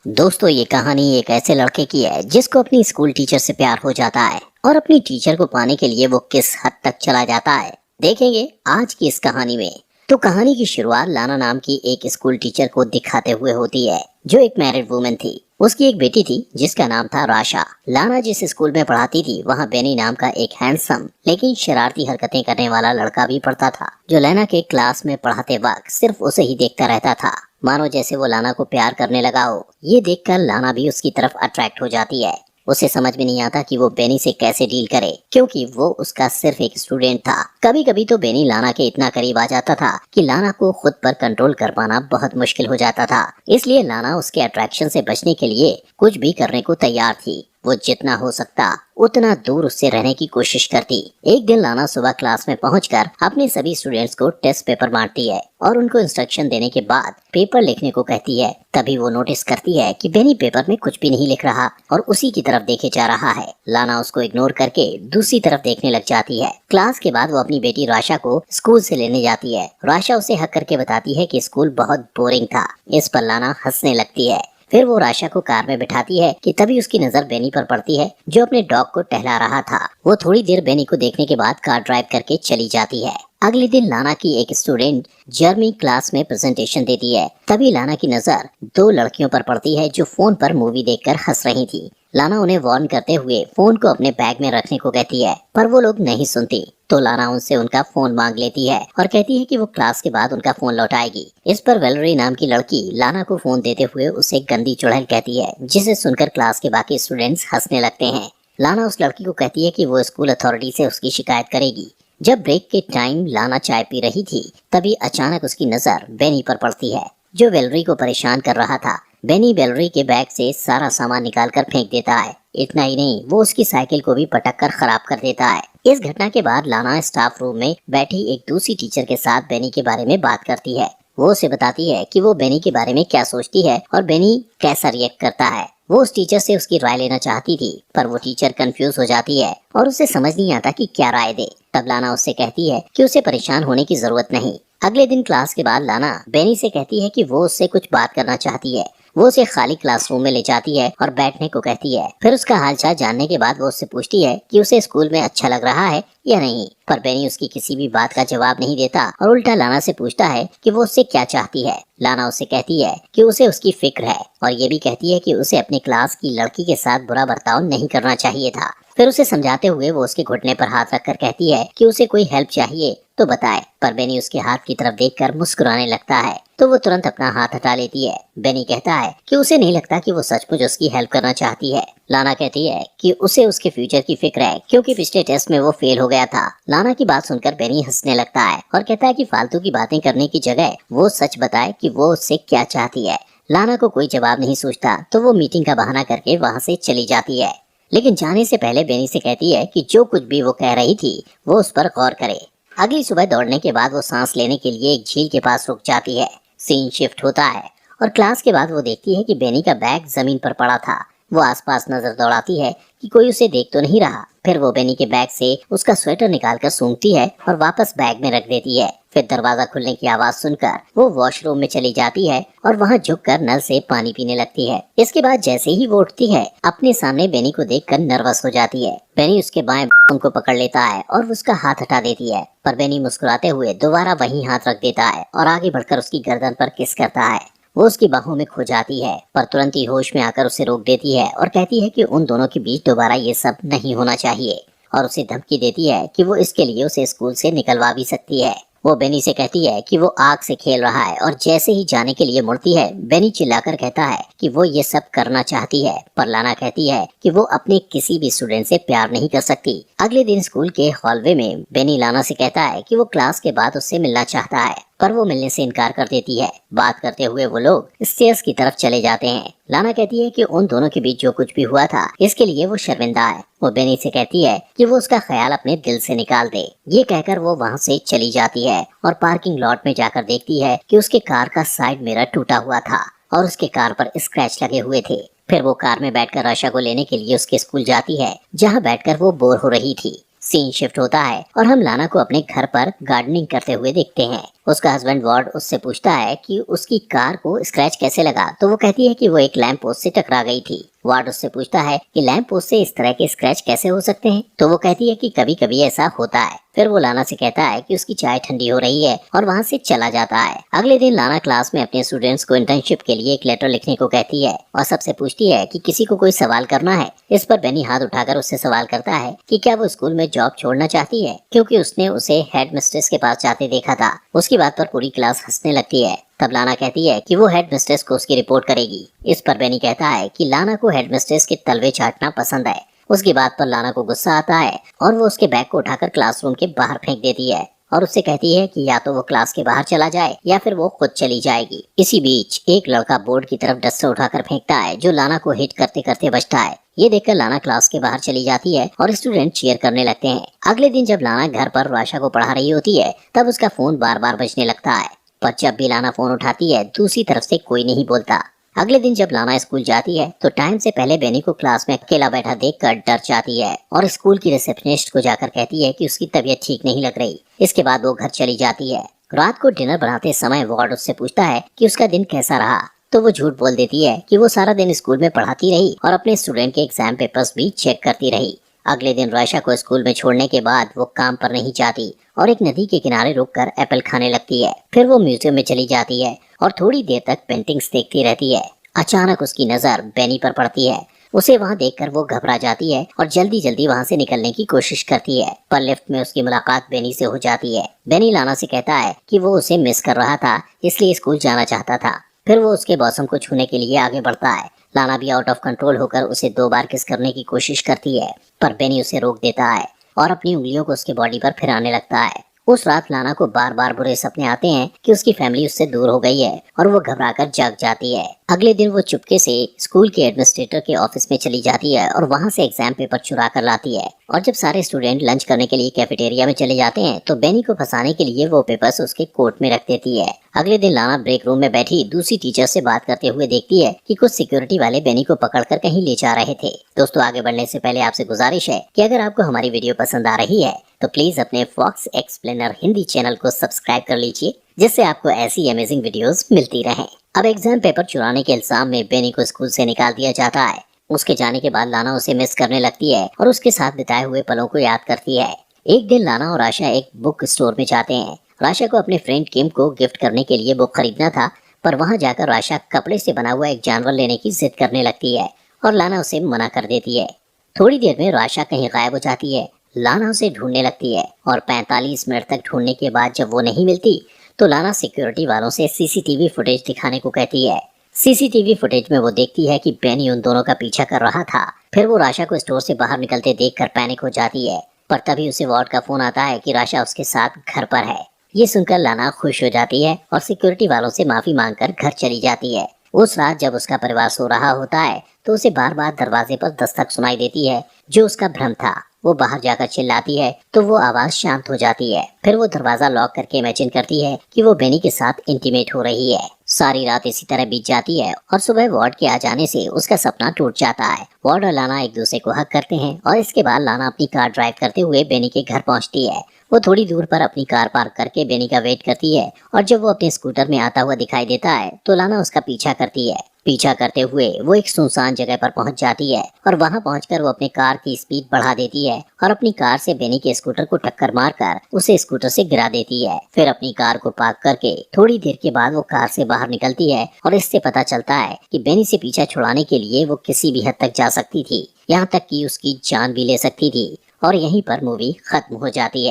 दोस्तों, ये कहानी एक ऐसे लड़के की है जिसको अपनी स्कूल टीचर से प्यार हो जाता है और अपनी टीचर को पाने के लिए वो किस हद तक चला जाता है देखेंगे आज की इस कहानी में। तो कहानी की शुरुआत लाना नाम की एक स्कूल टीचर को दिखाते हुए होती है जो एक मैरिड वुमेन थी। उसकी एक बेटी थी जिसका नाम था राशा। लाना जिस स्कूल में पढ़ाती थी वहाँ बेनी नाम का एक हैंडसम लेकिन शरारती हरकतें करने वाला लड़का भी पढ़ता था जो लाना के क्लास में पढ़ाते वक्त सिर्फ उसे ही देखता रहता था, मानो जैसे वो लाना को प्यार करने लगा हो। ये देखकर लाना भी उसकी तरफ अट्रैक्ट हो जाती है। उसे समझ में नहीं आता कि वो बेनी से कैसे डील करे क्योंकि वो उसका सिर्फ एक स्टूडेंट था। कभी कभी तो बेनी लाना के इतना करीब आ जाता था कि लाना को खुद पर कंट्रोल कर पाना बहुत मुश्किल हो जाता था। इसलिए लाना उसके अट्रैक्शन से बचने के लिए कुछ भी करने को तैयार थी। वो जितना हो सकता उतना दूर उससे रहने की कोशिश करती। एक दिन लाना सुबह क्लास में पहुंचकर अपने सभी स्टूडेंट्स को टेस्ट पेपर बांटती है और उनको इंस्ट्रक्शन देने के बाद पेपर लिखने को कहती है। तभी वो नोटिस करती है कि बेनी पेपर में कुछ भी नहीं लिख रहा और उसी की तरफ देखे जा रहा है। लाना उसको इग्नोर करके दूसरी तरफ देखने लग जाती है। क्लास के बाद वो अपनी बेटी राशा को स्कूल से लेने जाती है। राशा उसे हक करके बताती है कि स्कूल बहुत बोरिंग था। इस पर लाना हंसने लगती है। फिर वो राशा को कार में बिठाती है कि तभी उसकी नजर बेनी पर पड़ती है जो अपने डॉग को टहला रहा था। वो थोड़ी देर बेनी को देखने के बाद कार ड्राइव करके चली जाती है। अगले दिन लाना की एक स्टूडेंट जर्मनी क्लास में प्रेजेंटेशन देती है। तभी लाना की नजर दो लड़कियों पर पड़ती है जो फोन पर मूवी देखकर हंस रही थी। लाना उन्हें वार्न करते हुए फोन को अपने बैग में रखने को कहती है पर वो लोग नहीं सुनती। तो लाना उनसे उनका फोन मांग लेती है और कहती है कि वो क्लास के बाद उनका फोन लौटाएगी। इस पर वेलरी नाम की लड़की लाना को फोन देते हुए उसे गंदी चुड़ैल कहती है जिसे सुनकर क्लास के बाकी स्टूडेंट्स हंसने लगते हैं। लाना उस लड़की को कहती है कि वो स्कूल अथॉरिटी से उसकी शिकायत करेगी। जब ब्रेक के टाइम लाना चाय पी रही थी तभी अचानक उसकी नजर बेनी पर पड़ती है जो वेलरी को परेशान कर रहा था। बेनी वेलरी के बैग से सारा सामान निकालकर फेंक देता है। इतना ही नहीं, वो उसकी साइकिल को भी पटक कर खराब कर देता है। इस घटना के बाद लाना स्टाफ रूम में बैठी एक दूसरी टीचर के साथ बेनी के बारे में बात करती है। वो उसे बताती है कि वो बेनी के बारे में क्या सोचती है और बेनी कैसा रिएक्ट करता है। वो उस टीचर से उसकी राय लेना चाहती थी पर वो टीचर कंफ्यूज हो जाती है और उसे समझ नहीं आता कि क्या राय दे। तब लाना उससे कहती है कि उसे परेशान होने की जरूरत नहीं। अगले दिन क्लास के बाद लाना बेनी से कहती है कि वो उससे कुछ बात करना चाहती है। वो उसे खाली क्लासरूम में ले जाती है और बैठने को कहती है। फिर उसका हालचाल जानने के बाद वो उससे पूछती है कि उसे स्कूल में अच्छा लग रहा है या नहीं। पर बेनी उसकी किसी भी बात का जवाब नहीं देता और उल्टा लाना से पूछता है कि वो उससे क्या चाहती है। लाना उससे कहती है कि उसे उसकी फिक्र है और ये भी कहती है कि उसे अपने क्लास की लड़की के साथ बुरा बर्ताव नहीं करना चाहिए था। फिर उसे समझाते हुए वो उसके घुटने पर हाथ रखकर कहती है कि उसे कोई हेल्प चाहिए तो बताए। पर बेनी उसके हाथ की तरफ देखकर मुस्कुराने लगता है तो वो तुरंत अपना हाथ हटा लेती है। बेनी कहता है कि उसे नहीं लगता कि वो सचमुच उसकी हेल्प करना चाहती है। लाना कहती है कि उसे उसके फ्यूचर की फिक्र है क्योंकि पिछले टेस्ट में वो फेल हो गया था। लाना की बात सुनकर बेनी हंसने लगता है और कहता है कि फालतू की बातें करने की जगह वो सच बताए कि वो उससे क्या चाहती है। लाना को कोई जवाब नहीं सोचता तो वो मीटिंग का बहाना करके वहाँ से चली जाती है। लेकिन जाने से पहले बेनी से कहती है कि जो कुछ भी वो कह रही थी वो उस पर गौर करे। अगली सुबह दौड़ने के बाद वो सांस लेने के लिए एक झील के पास रुक जाती है। सीन शिफ्ट होता है और क्लास के बाद वो देखती है कि बेनी का बैग जमीन पर पड़ा था। वो आसपास नजर दौड़ाती है कि कोई उसे देख तो नहीं रहा। फिर वो बेनी के बैग से उसका स्वेटर निकालकर सूंघती है और वापस बैग में रख देती है। फिर दरवाजा खुलने की आवाज सुनकर वो वॉशरूम में चली जाती है और वहाँ झुककर नल से पानी पीने लगती है। इसके बाद जैसे ही वो उठती है अपने सामने बेनी को देखकर नर्वस हो जाती है। बेनी उसके बाएं को पकड़ लेता है और उसका हाथ हटा देती है पर बेनी मुस्कुराते हुए दोबारा वही हाथ रख देता है और आगे बढ़कर उसकी गर्दन पर किस करता है। वो उसकी बाहों में खो जाती है पर तुरंत ही होश में आकर उसे रोक देती है और कहती है कि उन दोनों के बीच दोबारा ये सब नहीं होना चाहिए और उसे धमकी देती है कि वो इसके लिए उसे स्कूल से निकलवा भी सकती है। वो बेनी से कहती है कि वो आग से खेल रहा है और जैसे ही जाने के लिए मुड़ती है बेनी चिल्लाकर कहता है कि वो ये सब करना चाहती है। पर लाना कहती है कि वो अपने किसी भी स्टूडेंट से प्यार नहीं कर सकती। अगले दिन स्कूल के हॉलवे में बेनी लाना से कहता है कि वो क्लास के बाद उससे मिलना चाहता है पर वो मिलने से इनकार कर देती है। बात करते हुए वो लोग स्टेयर्स की तरफ चले जाते हैं। लाना कहती है कि उन दोनों के बीच जो कुछ भी हुआ था इसके लिए वो शर्मिंदा है। वो बेनी से कहती है कि वो उसका ख्याल अपने दिल से निकाल दे। ये कहकर वो वहाँ से चली जाती है और पार्किंग लॉट में जाकर देखती है कि उसके कार का साइड मिरर टूटा हुआ था और उसके कार पर स्क्रैच लगे हुए थे। फिर वो कार में बैठकर आशा को लेने के लिए उसके स्कूल जाती है जहाँ बैठकर वो बोर हो रही थी। सीन शिफ्ट होता है और हम लाना को अपने घर पर गार्डनिंग करते हुए देखते हैं। उसका हस्बैंड वार्ड उससे पूछता है कि उसकी कार को स्क्रैच कैसे लगा, तो वो कहती है कि वो एक लैंप पोस्ट से टकरा गई थी। वार्ड उससे पूछता है कि लैंप पोस्ट से इस तरह के स्क्रैच कैसे हो सकते हैं, तो वो कहती है कि कभी कभी ऐसा होता है। फिर वो लाना से कहता है कि उसकी चाय ठंडी हो रही है और वहाँ से चला जाता है। अगले दिन लाना क्लास में अपने स्टूडेंट्स को इंटर्नशिप के लिए एक लेटर लिखने को कहती है और सबसे पूछती है कि किसी को कोई सवाल करना है। इस पर बेनी हाथ उठाकर उससे सवाल करता है कि क्या वो स्कूल में जॉब छोड़ना चाहती है, क्योंकि उसने उसे हेड मिस्ट्रेस के पास जाते देखा था। उसकी बात पर पूरी क्लास हंसने लगती है। तब लाना कहती है कि वो हेड मिस्ट्रेस को उसकी रिपोर्ट करेगी। इस पर बेनी कहता है कि लाना को हेड मिस्ट्रेस के तलवे चाटना पसंद है। उसकी बात पर लाना को गुस्सा आता है और वो उसके बैग को उठाकर क्लासरूम के बाहर फेंक देती है और उससे कहती है कि या तो वो क्लास के बाहर चला जाए या फिर वो खुद चली जाएगी। इसी बीच एक लड़का बोर्ड की तरफ डस्टर उठाकर फेंकता है जो लाना को हिट करते करते बचता है। ये देखकर लाना क्लास के बाहर चली जाती है और स्टूडेंट चीयर करने लगते हैं। अगले दिन जब लाना घर पर राशा को पढ़ा रही होती है तब उसका फोन बार बार बजने लगता है, पर जब भी लाना फोन उठाती है दूसरी तरफ से कोई नहीं बोलता। अगले दिन जब लाना स्कूल जाती है तो टाइम से पहले बेनी को क्लास में अकेला बैठा देखकर डर जाती है और स्कूल की रिसेप्शनिस्ट को जाकर कहती है कि उसकी तबीयत ठीक नहीं लग रही। इसके बाद वो घर चली जाती है। रात को डिनर बनाते समय वार्ड उससे पूछता है कि उसका दिन कैसा रहा, तो वो झूठ बोल देती है कि वो सारा दिन स्कूल में पढ़ाती रही और अपने स्टूडेंट के एग्जाम पेपर्स भी चेक करती रही। अगले दिन राशा को स्कूल में छोड़ने के बाद वो काम पर नहीं जाती और एक नदी के किनारे रुककर एप्पल खाने लगती है। फिर वो म्यूजियम में चली जाती है और थोड़ी देर तक पेंटिंग्स देखती रहती है। अचानक उसकी नजर बेनी पर पड़ती है। उसे वहाँ देखकर वो घबरा जाती है और जल्दी जल्दी वहाँ से निकलने की कोशिश करती है, पर लिफ्ट में उसकी मुलाकात बेनी से हो जाती है। बेनी लाना से कहता है कि वो उसे मिस कर रहा था, इसलिए स्कूल जाना चाहता था। फिर वो उसके बॉसम को छूने के लिए आगे बढ़ता है। लाना भी आउट ऑफ कंट्रोल होकर उसे 2 बार किस करने की कोशिश करती है, पर बेनी उसे रोक देता है और अपनी उंगलियों को उसके बॉडी पर फिराने लगता है। उस रात लाना को बार बार बुरे सपने आते हैं कि उसकी फैमिली उससे दूर हो गई है और वो घबराकर जाग जाती है। अगले दिन वो चुपके से स्कूल के एडमिनिस्ट्रेटर के ऑफिस में चली जाती है और वहाँ से एग्जाम पेपर चुरा कर लाती है। और जब सारे स्टूडेंट लंच करने के लिए कैफेटेरिया में चले जाते हैं तो बेनी को फंसाने के लिए वो पेपर्स उसके कोट में रख देती है। अगले दिन लाना ब्रेक रूम में बैठी दूसरी टीचर से बात करते हुए देखती है कि कुछ सिक्योरिटी वाले बेनी को पकड़कर कहीं ले जा रहे थे। दोस्तों, आगे बढ़ने से पहले आपसे गुजारिश है कि अगर आपको हमारी वीडियो पसंद आ रही है तो प्लीज अपने फॉक्स एक्सप्लेनर हिंदी चैनल को सब्सक्राइब कर लीजिए, जिससे आपको ऐसी अमेजिंग वीडियोस मिलती रहें। अब एग्जाम पेपर चुराने के इल्जाम में बेनी को स्कूल से निकाल दिया जाता है। उसके जाने के बाद लाना उसे मिस करने लगती है और उसके साथ बिताए हुए पलों को याद करती है। एक दिन लाना और आशा एक बुक स्टोर में जाते हैं। राशा को अपने फ्रेंड किम को गिफ्ट करने के लिए बुक खरीदना था, पर वहां जाकर राशा कपड़े से बना हुआ एक जानवर लेने की जिद करने लगती है और लाना उसे मना कर देती है। थोड़ी देर में राशा कहीं गायब हो जाती है। लाना उसे ढूंढने लगती है और 45 मिनट तक ढूंढने के बाद जब वो नहीं मिलती तो लाना सिक्योरिटी वालों से सीसीटीवी फुटेज दिखाने को कहती है। सीसीटीवी फुटेज में वो देखती है कि बेनी उन दोनों का पीछा कर रहा था। फिर वो राशा को स्टोर से बाहर निकलते देखकर पैनिक हो जाती है, पर तभी उसे वार्ड का फोन आता है कि राशा उसके साथ घर पर है। ये सुनकर लाना खुश हो जाती है और सिक्योरिटी वालों से माफी मांगकर घर चली जाती है। उस रात जब उसका परिवार सो रहा होता है तो उसे बार बार दरवाजे पर दस्तक सुनाई देती है, जो उसका भ्रम था। वो बाहर जाकर चिल्लाती है तो वो आवाज शांत हो जाती है। फिर वो दरवाजा लॉक करके इमेजिन करती है कि वो बेनी के साथ इंटीमेट हो रही है। सारी रात इसी तरह बीत जाती है और सुबह वार्ड के आ जाने से उसका सपना टूट जाता है। वार्ड और लाना एक दूसरे को हक करते हैं और इसके बाद लाना अपनी कार ड्राइव करते हुए बेनी के घर पहुंचती है। वो थोड़ी दूर पर अपनी कार पार्क करके बेनी का वेट करती है और जब वो अपने स्कूटर में आता हुआ दिखाई देता है तो लाना उसका पीछा करती है। पीछा करते हुए वो एक सुनसान जगह पर पहुंच जाती है और वहां पहुंचकर वो अपने कार की स्पीड बढ़ा देती है और अपनी कार से बेनी के स्कूटर को टक्कर मारकर उसे स्कूटर से गिरा देती है। फिर अपनी कार को पार्क करके थोड़ी देर के बाद वो कार से बाहर निकलती है और इससे पता चलता है कि बेनी से पीछा छुड़ाने के लिए वो किसी भी हद तक जा सकती थी, यहाँ तक कि उसकी जान भी ले सकती थी। और यहीं पर मूवी खत्म हो जाती है।